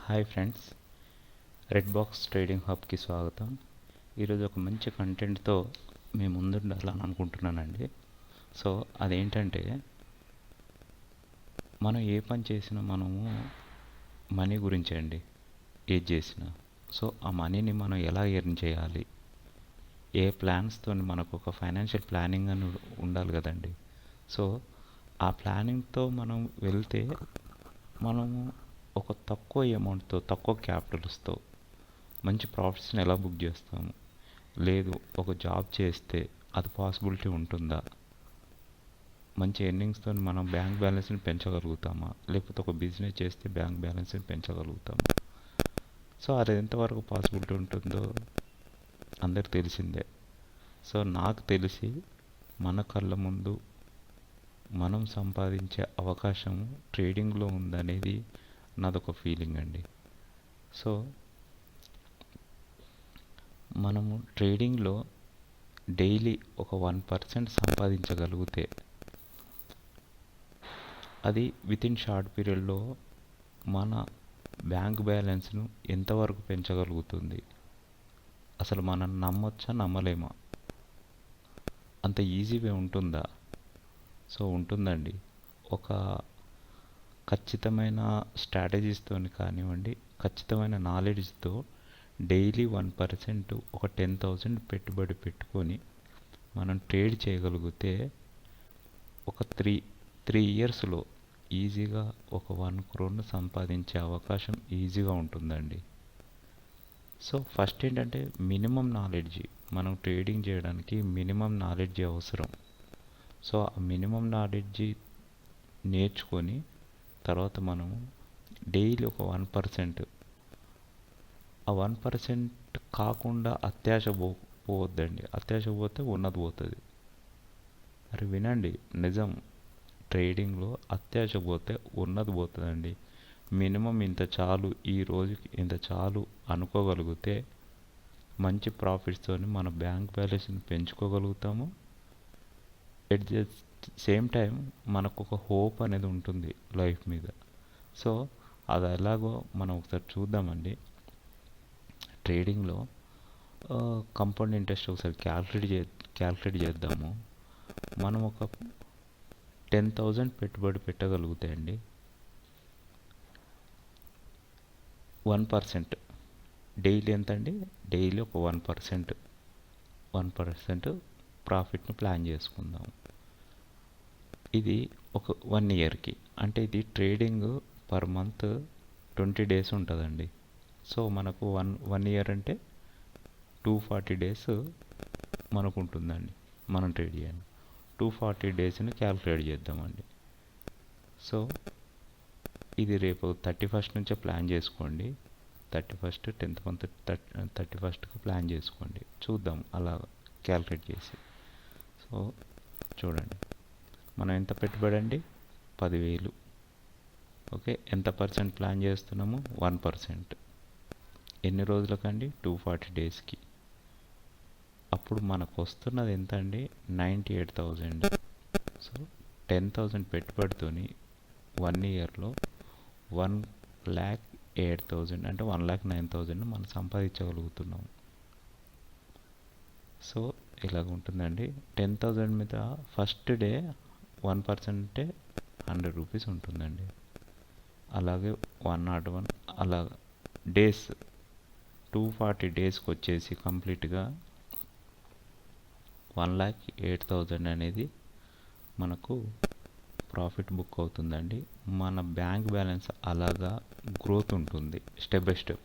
Hi friends, red box trading హబ్కి స్వాగతం. ఈరోజు ఒక మంచి కంటెంట్తో మీ ముందుండాలని అనుకుంటున్నానండి. సో అదేంటంటే, మనం ఏ పని చేసినా మనము మనీ గురించి అండి. ఏది చేసినా సో ఆ మనీని మనం ఎలా ఎర్న్ చేయాలి, ఏ ప్లాన్స్తో మనకు ఒక ఫైనాన్షియల్ ప్లానింగ్ అని ఉండాలి కదండి. సో ఆ ప్లానింగ్తో మనం వెళ్తే మనము ఒక తక్కువ అమౌంట్తో, తక్కువ క్యాపిటల్స్తో మంచి ప్రాఫిట్స్ని ఎలా బుక్ చేస్తాము? లేదు, ఒక జాబ్ చేస్తే అది పాసిబిలిటీ ఉంటుందా? మంచి ఎర్నింగ్స్తో మనం బ్యాంక్ బ్యాలెన్స్ని పెంచగలుగుతామా? లేకపోతే ఒక బిజినెస్ చేస్తే బ్యాంక్ బ్యాలెన్స్ని పెంచగలుగుతామా? సో అది ఎంతవరకు పాసిబిలిటీ ఉంటుందో అందరికి తెలిసిందే. సో నాకు తెలిసి మన కళ్ళ ముందు మనం సంపాదించే అవకాశం ట్రేడింగ్లో ఉందనేది నాదొక ఫీలింగ్ అండి. సో మనము ట్రేడింగ్లో డైలీ ఒక 1% సంపాదించగలిగితే అది వితిన్ షార్ట్ పీరియడ్లో మన బ్యాంక్ బ్యాలెన్స్ను ఎంతవరకు పెంచగలుగుతుంది? అసలు మనం నమ్మొచ్చా, నమ్మలేమా? అంత ఈజీగా ఉంటుందా? సో ఉంటుందండి. ఒక ఖచ్చితమైన స్ట్రాటజీస్తో కానివ్వండి, ఖచ్చితమైన నాలెడ్జ్తో డైలీ 1% ఒక 10,000 పెట్టుబడి పెట్టుకొని మనం ట్రేడ్ చేయగలిగితే ఒక త్రీ ఇయర్స్లో ఈజీగా ఒక 1 crore సంపాదించే అవకాశం ఈజీగా ఉంటుందండి. సో ఫస్ట్ ఏంటంటే మినిమం నాలెడ్జ్. మనం ట్రేడింగ్ చేయడానికి మినిమం నాలెడ్జ్ అవసరం. సో ఆ మినిమం నాలెడ్జ్ నేర్చుకొని తర్వాత మనం డైలీ ఒక 1%, ఆ 1% కాకుండా అత్యాశ పోవద్దండి. అత్యాశ పోతే ఉన్నది పోతుంది. అరే వినండి, నిజం. ట్రేడింగ్లో అత్యాశ పోతే ఉన్నది పోతుందండి. మినిమం ఇంత చాలు, ఈ రోజుకి ఇంత చాలు అనుకోగలిగితే మంచి ప్రాఫిట్స్తో మన బ్యాంక్ బ్యాలెన్స్ని పెంచుకోగలుగుతాము. ఎట్ ద సేమ్ టైం మనకు ఒక హోప్ అనేది ఉంటుంది లైఫ్ మీద. సో అది ఎలాగో మనం ఒకసారి చూద్దామండి. ట్రేడింగ్లో కంపౌండ్ ఇంట్రెస్ట్ ఒకసారి క్యాల్కులేట్ చేద్దాము. మనం ఒక 10,000 పెట్టుబడి పెట్టగలిగితే అండి 1% డైలీ ఎంత అండి? డైలీ ఒక 1% ప్రాఫిట్ని ప్లాన్ చేసుకుందాం. ఇది ఒక 1 ఇయర్కి. అంటే ఇది ట్రేడింగ్ పర్ మంత్ 20 days ఉంటుందండి. సో మనకు వన్ ఇయర్ అంటే 240 days మనకు ఉంటుందండి. మనం ట్రేడ్ చేయాలి. 240 daysని క్యాల్కులేట్ చేద్దామండి. సో ఇది రేపు 31st నుంచే ప్లాన్ చేసుకోండి. 31st 10th month 31st plan చేసుకోండి. చూద్దాం అలా క్యాల్కులేట్ చేసి. సో చూడండి, మనం ఎంత పెట్టుబడి అండి? 10,000. ఓకే, ఎంత పర్సెంట్ ప్లాన్ చేస్తున్నాము? 1%. ఎన్ని రోజులకండి? 240 daysకి. అప్పుడు మనకు వస్తున్నది ఎంత అండి? 98,000. సో 10,000 పెట్టుబడితోని 1 yearలో 1,08,000 అంటే 1,09,000 మనం సంపాదించగలుగుతున్నాం. సో ఇలాగ ఉంటుందండి. 10,000 మీద ఫస్ట్ డే 1% అంటే 100 rupees ఉంటుందండి. అలాగే 101 అలా డేస్ 240 daysకి వచ్చేసి కంప్లీట్గా 1,08,000 అనేది మనకు ప్రాఫిట్ బుక్ అవుతుందండి. మన బ్యాంక్ బ్యాలెన్స్ అలాగా గ్రోత్ ఉంటుంది స్టెప్ బై స్టెప్.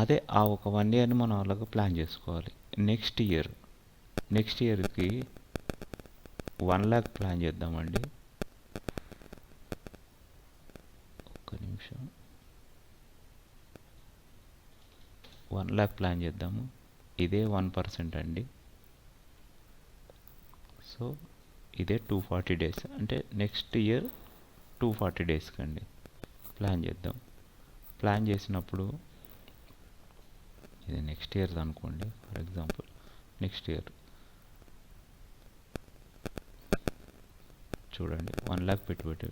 అదే ఆ ఒక 1 yearని మనం అలాగా ప్లాన్ చేసుకోవాలి. నెక్స్ట్ ఇయర్కి 1 lakh ప్లాన్ చేద్దామండి. ఒక్క నిమిషం. 1 lakh ప్లాన్ చేద్దాము. ఇదే 1% అండి. సో ఇదే 240 days అంటే నెక్స్ట్ ఇయర్ 240 daysకి అండి ప్లాన్ చేద్దాం. ప్లాన్ చేసినప్పుడు ఇది నెక్స్ట్ ఇయర్ అనుకోండి. ఫర్ ఎగ్జాంపుల్ నెక్స్ట్ ఇయర్ చూడండి, 1 lakh పెట్టుబడి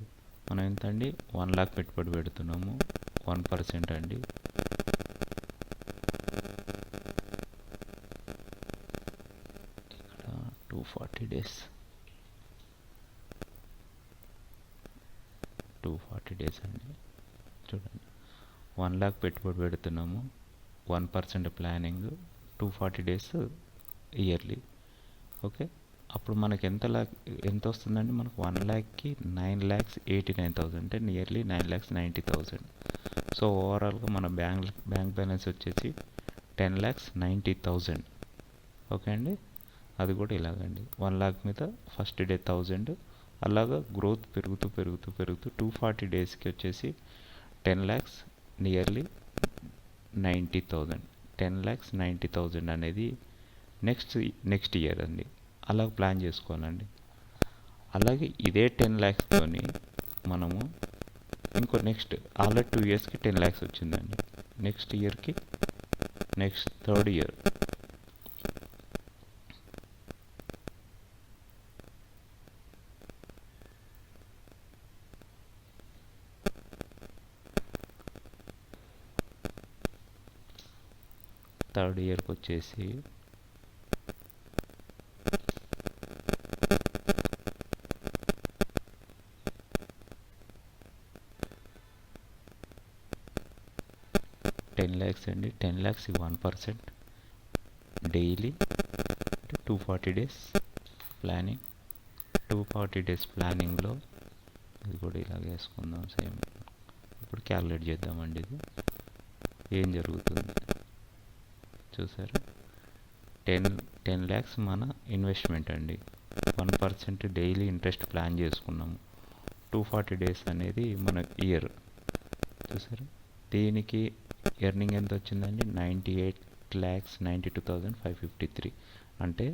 మనం ఎంత అండి 1,00,000 పెట్టుబడి పెడుతున్నాము. 1% అండి. ఇక్కడ 240 డేస్ 240 డేస్ అండి. చూడండి 1,00,000 పెట్టుబడి పెడుతున్నాము. 1% ప్లానింగ్, 240 డేస్ ఇయర్లీ. ఓకే, అప్పుడు మనకి ఎంత వస్తుందండి? మనకు 1,00,000కి 9,89,000 అంటే నియర్లీ 9,90,000. సో ఓవరాల్గా మన బ్యాంక్ బ్యాలెన్స్ వచ్చేసి 10,90,000. ఓకే అండి, అది కూడా ఇలాగండి 1,00,000 మీద ఫస్ట్ డే 1,000, అలాగా గ్రోత్ పెరుగుతూ పెరుగుతూ పెరుగుతూ 240 డేస్కి వచ్చేసి 10,00,000 నియర్లీ 90,000. 10,90,000 అనేది నెక్స్ట్ ఇయర్ అండి. అలా ప్లాన్ చేసుకోవాలండి. అలాగే ఇదే 10,00,000తోని మనము ఇంకో నెక్స్ట్ ఆల్రెడీ 2 ఇయర్స్కి 10,00,000 వచ్చిందండి. నెక్స్ట్ ఇయర్కి నెక్స్ట్ థర్డ్ ఇయర్ వచ్చేసి 10,00,000 అండి. 10,00,000 1% డైలీ 240 డేస్ ప్లానింగ్. 240 డేస్ ప్లానింగ్లో ఇది కూడా ఇలాగ వేసుకుందాం సేమ్. ఇప్పుడు క్యాలిక్యులేట్ చేద్దామండి. ఇది ఏం జరుగుతుంది చూసారా? 10,00,000 మన ఇన్వెస్ట్మెంట్ అండి. 1% డైలీ ఇంట్రెస్ట్ ప్లాన్ చేసుకున్నాము. 240 డేస్ అనేది మన ఇయర్. చూసారా? దీనికి ఎర్నింగ్ ఎంత వచ్చిందండి? 98,92,553. అంటే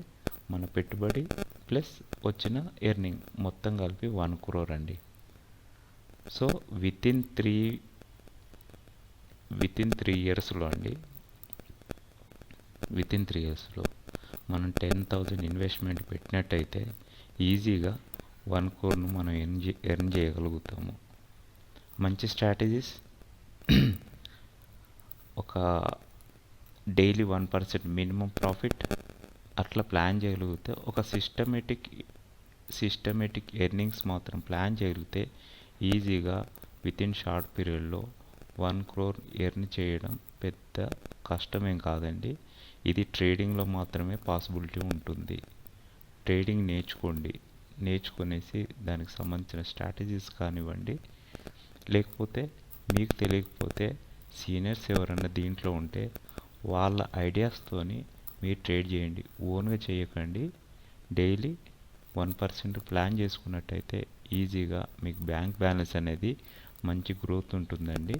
మన పెట్టుబడి ప్లస్ వచ్చిన ఎర్నింగ్ మొత్తం కలిపి 1 crore అండి. సో వితిన్ త్రీ ఇయర్స్లో అండి, వితిన్ 3 ఇయర్స్లో మనం 10,000 ఇన్వెస్ట్మెంట్ పెట్టినట్టయితే ఈజీగా 1 crore మనం ఎర్న్ చేయగలుగుతాము. మంచి స్ట్రాటజీస్, ఒక డైలీ 1% మినిమం ప్రాఫిట్ అట్లా ప్లాన్ చేయగలిగితే, ఒక సిస్టమేటిక్ ఎర్నింగ్స్ మాత్రం ప్లాన్ చేయగలిగితే ఈజీగా వితిన్ షార్ట్ పీరియడ్లో 1 crore ఎర్న్ చేయడం పెద్ద కష్టమేం కాదండి. ఇది ట్రేడింగ్లో మాత్రమే పాసిబిలిటీ ఉంటుంది. ట్రేడింగ్ నేర్చుకునేసి దానికి సంబంధించిన స్ట్రాటజీస్ కానివ్వండి, లేకపోతే మీకు తెలియకపోతే సీనియర్స్ ఎవరన్నా దీంట్లో ఉంటే వాళ్ళ ఐడియాస్తోని మీరు ట్రేడ్ చేయండి. ఓన్గా చేయకండి. డైలీ 1% ప్లాన్ చేసుకున్నట్టయితే ఈజీగా మీకు బ్యాంక్ బ్యాలెన్స్ అనేది మంచి గ్రోత్ ఉంటుందండి.